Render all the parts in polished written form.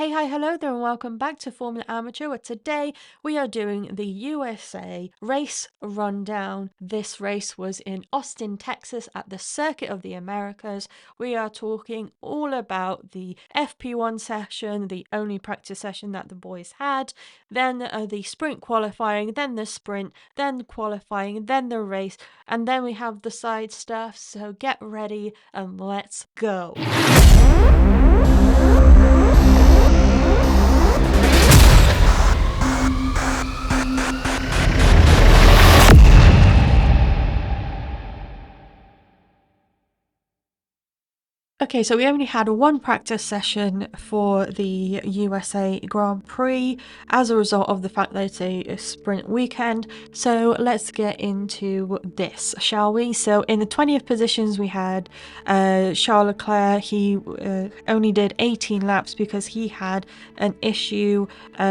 Hey, hi, hello there, and welcome back to Formula Amateur, where today we are doing the USA race rundown. This race was in Austin, Texas at the Circuit of the Americas. We are talking all about the FP1 session, the only practice session that the boys had, then the sprint qualifying, then the sprint, then qualifying, then the race, and then we have the side stuff. So get ready and let's go. Okay, so we only had one practice session for the USA Grand Prix as a result of the fact that it's a sprint weekend. So let's get into this, shall we? So in the 20th positions, we had Charles Leclerc. He only did 18 laps because he had an issue,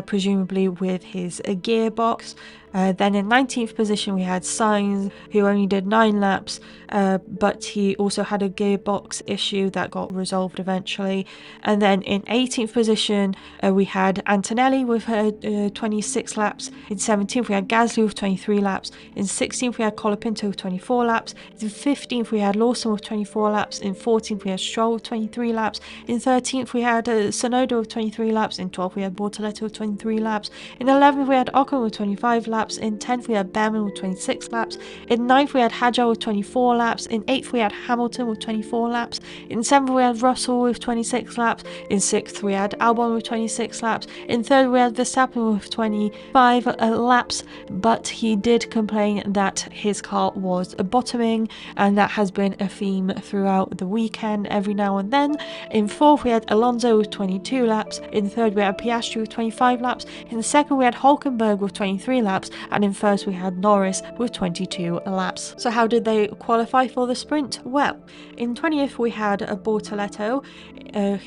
presumably with his gearbox. Then in 19th position we had Sainz, who only did 9 laps, but he also had a gearbox issue that got resolved eventually. And then in 18th position we had Antonelli with 26 laps. In 17th we had Gasly with 23 laps. In 16th we had Colapinto with 24 laps. In 15th we had Lawson with 24 laps. In 14th we had Stroll with 23 laps. In 13th we had Tsunoda with 23 laps. In 12th we had Bortoleto with 23 laps. In 11th we had Ocon with 25 laps. In 10th we had Behrman with 26 laps. In 9th we had Hadjar with 24 laps. In 8th we had Hamilton with 24 laps. In 7th we had Russell with 26 laps. In 6th we had Albon with 26 laps. In 3rd we had Verstappen with 25 laps, but he did complain that his car was bottoming, and that has been a theme throughout the weekend every now and then. In 4th we had Alonso with 22 laps. In 3rd we had Piastri with 25 laps. In 2nd we had Hulkenberg with 23 laps. And in 1st we had Norris with 22 laps. So how did they qualify for the sprint? Well, in 20th we had Bortoleto,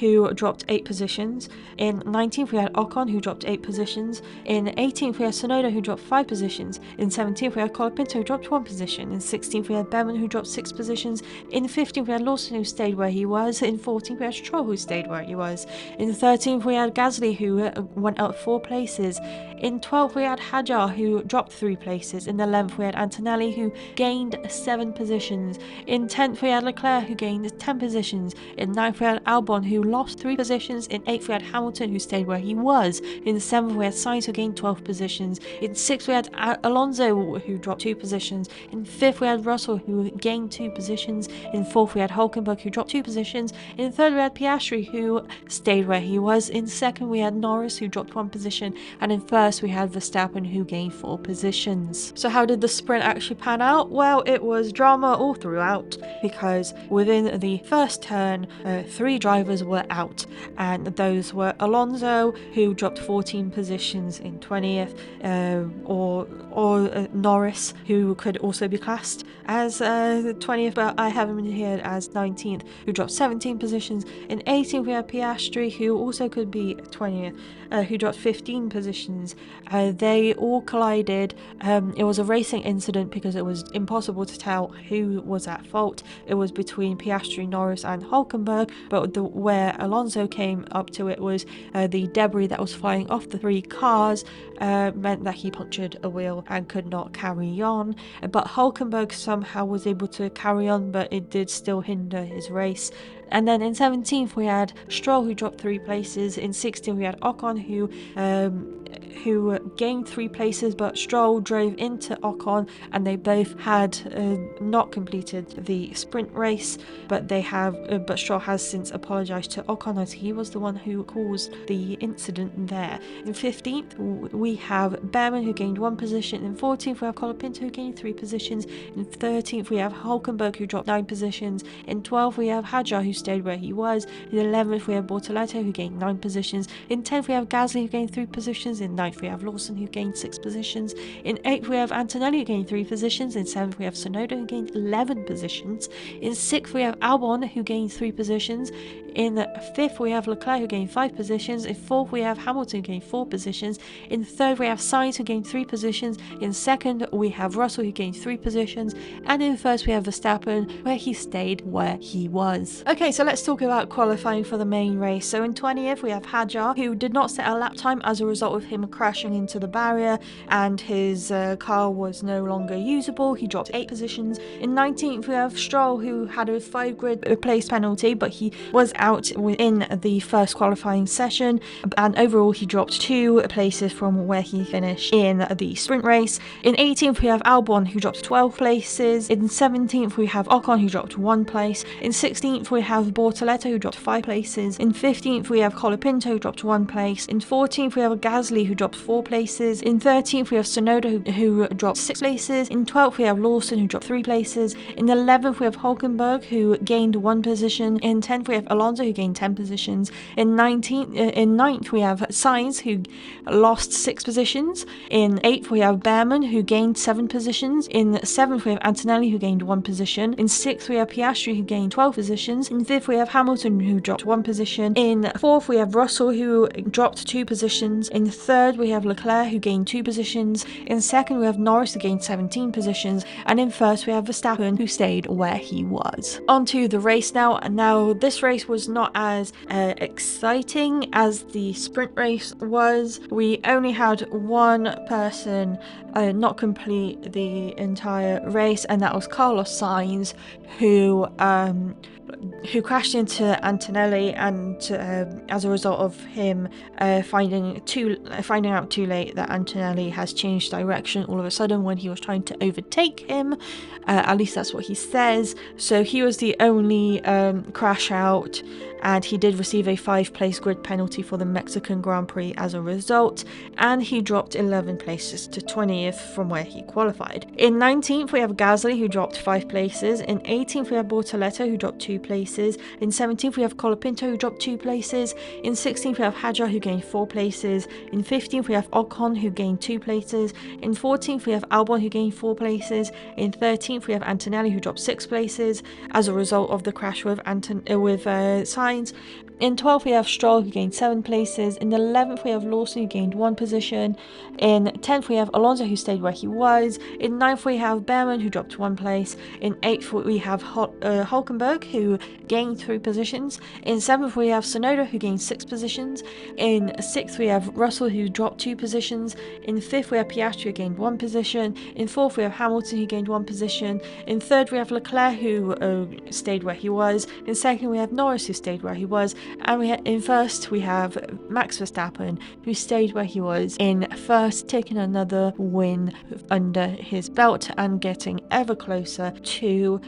who dropped 8 positions. In 19th we had Ocon, who dropped 8 positions. In 18th we had Tsunoda, who dropped 5 positions. In 17th we had Colapinto, who dropped 1 position. In 16th we had Behrman, who dropped 6 positions. In 15th we had Lawson, who stayed where he was. In 14th we had Stroll, who stayed where he was. In 13th we had Gasly, who went up 4 places. In 12th we had Hadjar, who dropped 3 places. In 11th we had Antonelli, who gained 7 positions. In 10th we had Leclerc, who gained 10 positions. In 9th we had Albon, who lost 3 positions. In 8th we had Hamilton, who stayed where he was. In 7th we had Sainz, who gained 12 positions. In 6th we had Alonso, who dropped 2 positions. In 5th we had Russell, who gained 2 positions. In 4th we had Hulkenberg, who dropped 2 positions. In 3rd we had Piastri, who stayed where he was. In 2nd we had Norris, who dropped 1 position. And in 1st we had Verstappen, who gained 4 positions. So how did the sprint actually pan out? Well, it was drama all throughout, because within the first turn 3 drivers were out, and those were Alonso, who dropped 14 positions in 20th, or Norris, who could also be classed as 20th, but I have him here as 19th, who dropped 17 positions. In 18th we had Piastri, who also could be 20th, who dropped 15 positions. They all collided. It was a racing incident because it was impossible to tell who was at fault. It was between Piastri, Norris and Hulkenberg, but where Alonso came up to it was the debris that was flying off the 3 cars meant that he punctured a wheel and could not carry on. But Hulkenberg somehow was able to carry on, but it did still hinder his race. And then in 17th we had Stroll, who dropped 3 places. In 16th we had Ocon, who gained 3 places, but Stroll drove into Ocon, and they both had not completed the sprint race, but Stroll has since apologized to Ocon, as he was the one who caused the incident there. In 15th we have Behrman, who gained 1 position. In 14th we have Colapinto, who gained 3 positions. In 13th we have Hulkenberg, who dropped 9 positions. In 12th we have Hadjar, who stayed where he was. In 11th we have Bortoleto, who gained 9 positions. In 10th we have Gasly, who gained 3 positions. In 9th we have Lawson, who gained 6 positions. In 8th we have Antonelli, who gained 3 positions. In 7th we have Tsunoda, who gained 11 positions. In 6th we have Albon, who gained 3 positions. In fifth, we have Leclerc, who gained 5 positions. In fourth, we have Hamilton, who gained 4 positions. In third, we have Sainz, who gained 3 positions. In second, we have Russell, who gained 3 positions. And in first, we have Verstappen, where he stayed where he was. Okay, so let's talk about qualifying for the main race. So in 20th, we have Hadjar, who did not set a lap time as a result of him crashing into the barrier, and his car was no longer usable. He dropped 8 positions. In 19th, we have Stroll, who had a 5 grid place penalty, but he was out within the first qualifying session, and overall he dropped 2 places from where he finished in the sprint race. In 18th, we have Albon, who dropped 12 places. In 17th, we have Ocon, who dropped 1 place. In 16th, we have Bortoleto, who dropped 5 places. In 15th, we have Colapinto, who dropped 1 place. In 14th, we have Gasly, who dropped 4 places. In 13th, we have Tsunoda, who dropped 6 places. In 12th, we have Lawson, who dropped 3 places. In 11th, we have Hulkenberg, who gained 1 position. In 10th, we have Alonso, who gained 10 positions. In 9th, we have Sainz, who lost 6 positions. In 8th, we have Behrman, who gained 7 positions. In 7th, we have Antonelli, who gained 1 position. In 6th, we have Piastri, who gained 12 positions. In 5th, we have Hamilton, who dropped 1 position. In 4th, we have Russell, who dropped 2 positions. In 3rd, we have Leclerc, who gained 2 positions. In 2nd, we have Norris, who gained 17 positions. And in 1st, we have Verstappen, who stayed where he was. On to the race now. Now, this race was not as exciting as the sprint race was. We only had 1 person not complete the entire race, and that was Carlos Sainz, who crashed into Antonelli, and as a result of him finding out too late that Antonelli has changed direction all of a sudden when he was trying to overtake him. At least that's what he says. So he was the only crash out, and he did receive a 5-place grid penalty for the Mexican Grand Prix as a result, and he dropped 11 places to 20th from where he qualified. In 19th, we have Gasly, who dropped 5 places. In 18th, we have Bortoleto, who dropped 2 places. In 17th, we have Colapinto, who dropped 2 places. In 16th, we have Hadjar, who gained 4 places. In 15th, we have Ocon, who gained 2 places. In 14th, we have Albon, who gained 4 places. In 13th, we have Antonelli, who dropped 6 places as a result of the crash with Sainz. In 12th, we have Stroll, who gained 7 places. In 11th, we have Lawson, who gained 1 position. In 10th, we have Alonso, who stayed where he was. In 9th, we have Behrman, who dropped 1 place. In 8th, we have Hulkenberg, who gained 3 positions. In 7th, we have Tsunoda, who gained 6 positions. In 6th, we have Russell, who dropped 2 positions. In 5th, we have Piastri, who gained 1 position. In 4th, we have Hamilton, who gained 1 position. In 3rd, we have Leclerc, who stayed where he was. In 2nd, we have Norris, who stayed where he was. And in first, we have Max Verstappen, who stayed where he was. In first, taking another win under his belt and getting ever closer to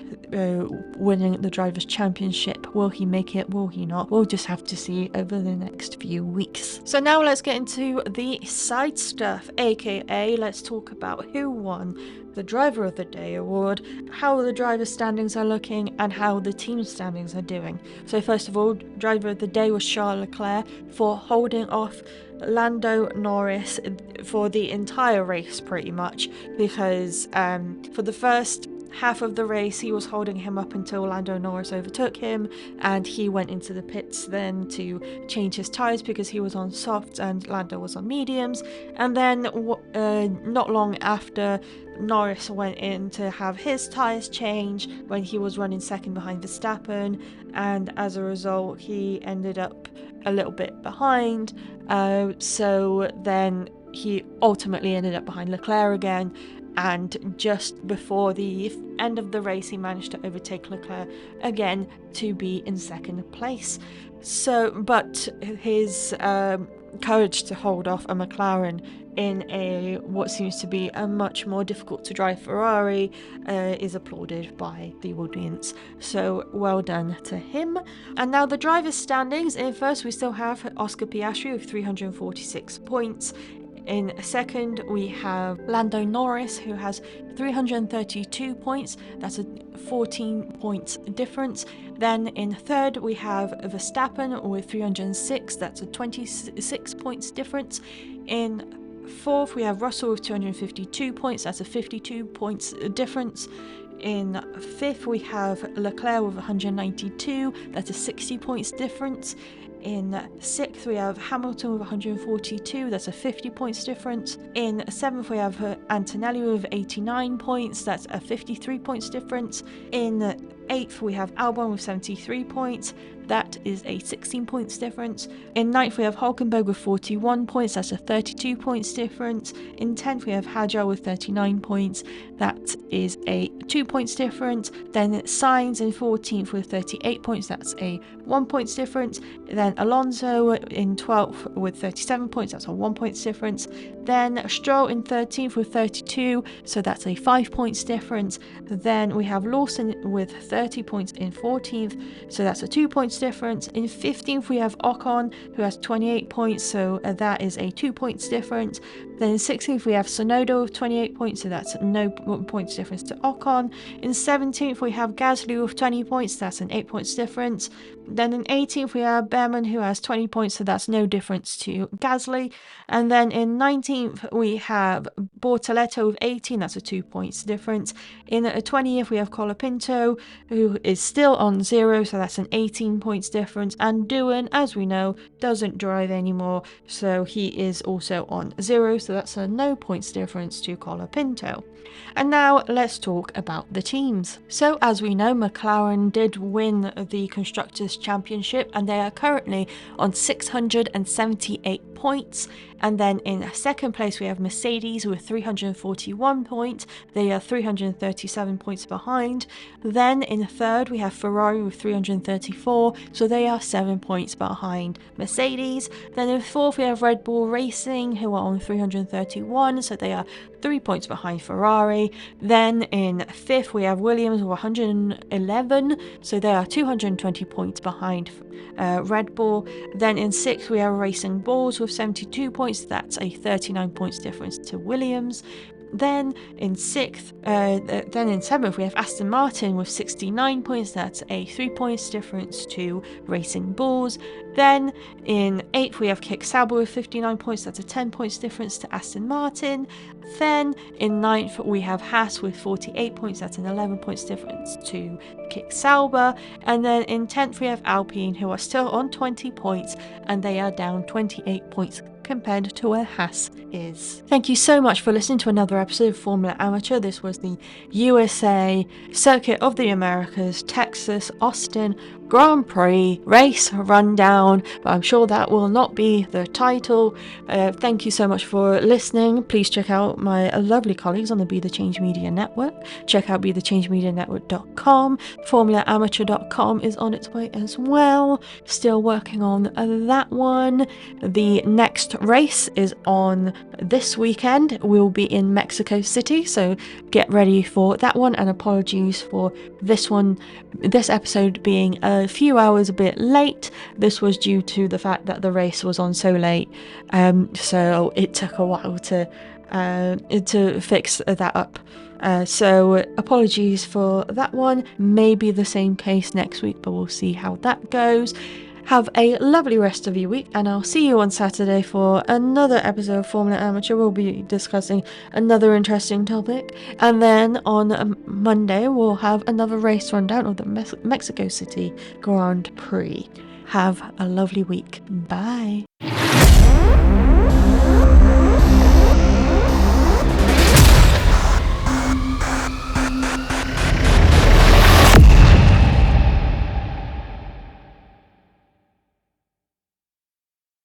winning the Drivers' Championship. Will he make it? Will he not? We'll just have to see over the next few weeks. So now let's get into the side stuff, aka let's talk about who won the Driver of the Day award, how the driver standings are looking, and how the team standings are doing. So first of all, Driver of the Day was Charles Leclerc for holding off Lando Norris for the entire race pretty much, because for the first half of the race he was holding him up until Lando Norris overtook him, and he went into the pits then to change his tyres because he was on softs and Lando was on mediums. And then not long after, Norris went in to have his tyres changed when he was running second behind Verstappen, and as a result he ended up a little bit behind, so then he ultimately ended up behind Leclerc again, and just before the end of the race he managed to overtake Leclerc again to be in second place. So, but his courage to hold off a McLaren in what seems to be a much more difficult to drive Ferrari is applauded by the audience. So well done to him. And now the drivers' standings. In first, we still have Oscar Piastri with 346 points. In second, we have Lando Norris, who has 332 points. That's a 14 points difference. Then in third, we have Verstappen with 306. That's a 26 points difference. In fourth, we have Russell with 252 points. That's a 52 points difference. In fifth, we have Leclerc with 192. That's a 60 points difference. In sixth, we have Hamilton with 142. That's a 50 points difference. In seventh, we have Antonelli with 89 points. That's a 53 points difference. In eighth, we have Albon with 73 points. That is a 16 points difference. In ninth, we have Hulkenberg with 41 points. That's a 32 points difference. In 10th, we have Hadjar with 39 points. That is a 2 points difference. Then Sainz in 14th with 38 points. That's a 1 points difference. Then Alonso in 12th with 37 points. That's a 1 points difference. Then Stroll in 13th with 32. So that's a 5 points difference. Then we have Lawson with 30 points in 14th. So that's a 2 points difference. In 15th, we have Ocon, who has 28 points. So that is a 2 points difference. Then in 16th, we have Tsunoda with 28 points, so that's no points difference to Ocon. In 17th, we have Gasly with 20 points, that's an 8 points difference. Then in 18th, we have Behrman, who has 20 points, so that's no difference to Gasly. And then in 19th, we have Bortoleto with 18, that's a 2 points difference. In 20th, we have Colapinto, who is still on 0, so that's an 18 points difference. And Doohan, as we know, doesn't drive anymore, so he is also on 0, so that's a no points difference to Colapinto. And now let's talk about the teams. So as we know, McLaren did win the Constructors' Championship and they are currently on 678 points. And then in second place we have Mercedes with 341 points. They are 337 points behind. Then in third we have Ferrari with 334, so they are 7 points behind Mercedes. Then in fourth we have Red Bull Racing, who are on 331, so they are 3 points behind Ferrari. Then in fifth we have Williams with 111, so they are 220 points behind Red Bull. Then in sixth we have Racing Bulls with 72 points, that's a 39 points difference to Williams. Then in seventh we have Aston Martin with 69 points, that's a 3 points difference to Racing Bulls. Then in eighth we have Kick Sauber with 59 points, that's a 10 points difference to Aston Martin. Then in ninth we have Haas with 48 points, that's an 11 points difference to Kick Sauber. And then in 10th we have Alpine, who are still on 20 points and they are down 28 points compared to where Haas is. Thank you so much for listening to another episode of Formula Amateur. This was the USA Circuit of the Americas, Texas, Austin Grand Prix race rundown, but I'm sure that will not be the title. Thank you so much for listening. Please check out my lovely colleagues on the Be The Change Media Network. Check out BeTheChangeMediaNetwork.com. FormulaAmateur.com is on its way as well. Still working on that one. The next race is on this weekend. We'll be in Mexico City, so get ready for that one, and apologies for this episode being a few hours a bit late. This was due to the fact that the race was on so late, so it took a while to fix that up. So apologies for that one. Maybe the same case next week, but we'll see how that goes. Have a lovely rest of your week, and I'll see you on Saturday for another episode of Formula Amateur. We'll be discussing another interesting topic, and then on Monday we'll have another race rundown of the Mexico City Grand Prix. Have a lovely week. Bye.